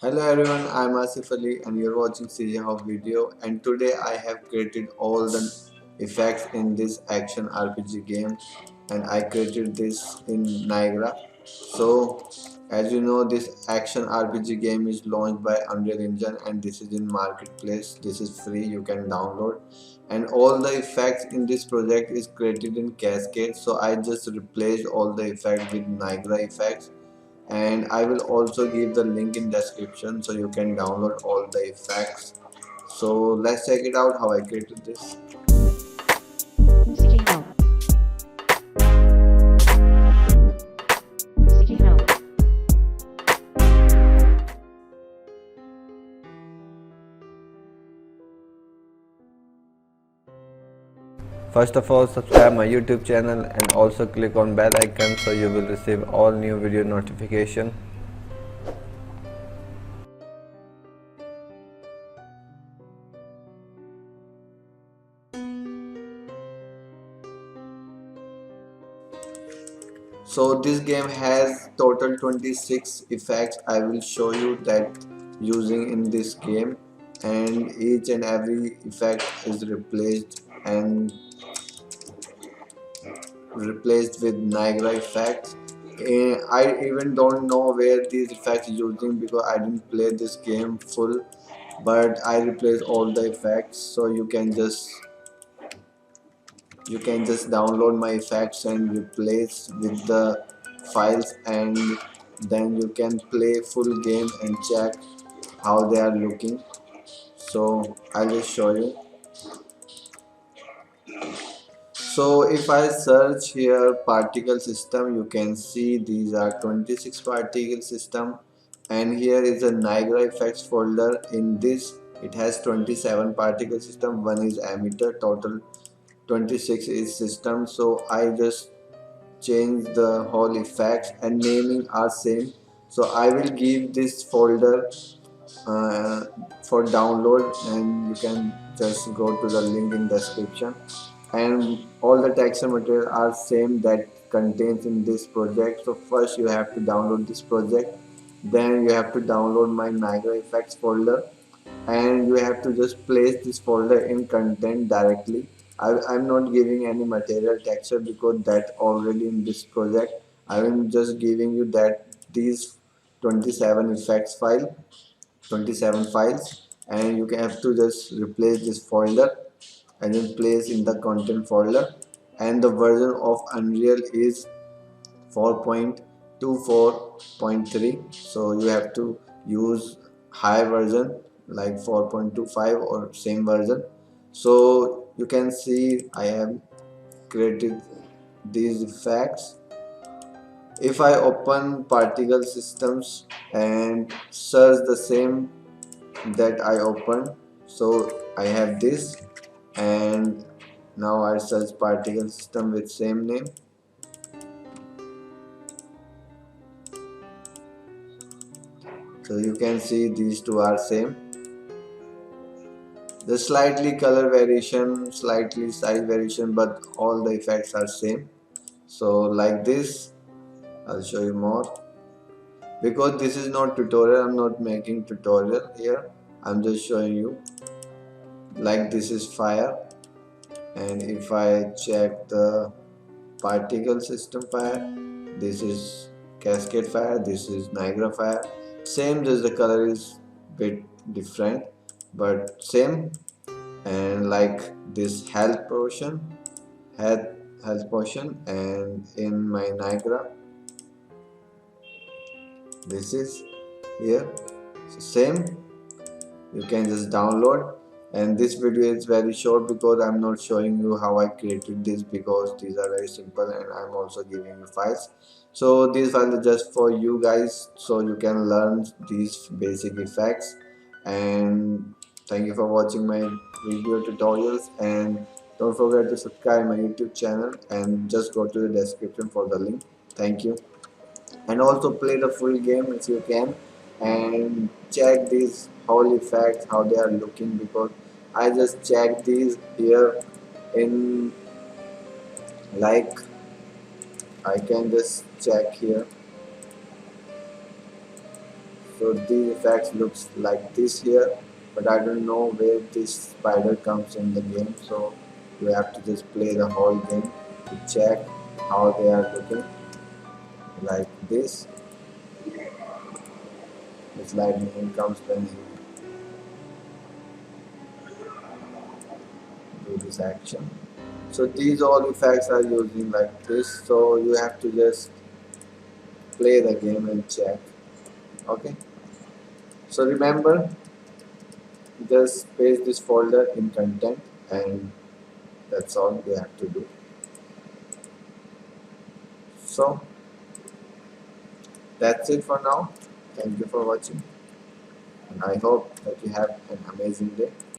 Hello everyone, I'm Asif Ali and you're watching CGHOW video, and today I have created all the effects in this action RPG game, and I created this in Niagara. So as you know, this action RPG game is launched by Unreal Engine and this is in marketplace. This is free, you can download, and all the effects in this project is created in Cascade. So I just replaced all the effects with Niagara effects, and I will also give the link in description so you can download all the effects. So let's check it out how I created this. CGHOW. CGHOW. First of all, subscribe my YouTube channel and also click on bell icon so you will receive all new video notification. So this game has total 26 effects. I will show you that using in this game, and each and every effect is replaced with Niagara effects. I even don't know where these effects using because I didn't play this game full, but I replaced all the effects. So you can just download my effects and replace with the files, and then you can play full game and check how they are looking. So I'll just show you. So if I search here particle system, you can see these are 26 particle system, and here is a Niagara effects folder. In this it has 27 particle system, one is emitter, total 26 is system. So I just change the whole effects and naming are same. So I will give this folder uh, for download, and you can just go to the link in description, and all the text and material are same that contains in this project. So first you have to download this project, then you have to download my Niagara effects folder, and you have to just place this folder in content directly. I'm not giving any material texture because that already in this project. I am just giving you that these 27 effects file, 27 files, and you can have to just replace this folder and then place in the content folder. And the version of Unreal is 4.24.3, so you have to use high version like 4.25 or same version. So you can see I have created these effects. If I open particle systems and search the same that I opened, so I have this, and now I search particle system with same name. So you can see these two are same. The slightly color variation, slightly size variation, but all the effects are same. So like this, I'll show you more. Because this is not tutorial, I'm not making tutorial here. I'm just showing you. Like this is fire, and if I check the particle system fire, this is Cascade fire, this is Niagara fire. Same, just the color is bit different but same. And like this health health potion, and in my Niagara this is here. So same, you can just download. And this video is very short because I'm not showing you how I created this, because these are very simple and I'm also giving you files. So these files are just for you guys so you can learn these basic effects. And thank you for watching my video tutorials, and don't forget to subscribe my YouTube channel and just go to the description for the link. Thank you. And also play the full game if you can, and check these whole effects how they are looking, because I just checked these here in, like, I can just check here So these effects looks like this here, but I don't know where this spider comes in the game. So you have to just play the whole game to check how they are looking. Like this, it's lightning comes when you do this action. So these all effects are using like this. So you have to just play the game and check. Okay. So remember, just paste this folder in content, and that's all you have to do. So that's it for now. Thank you for watching, and I hope that you have an amazing day.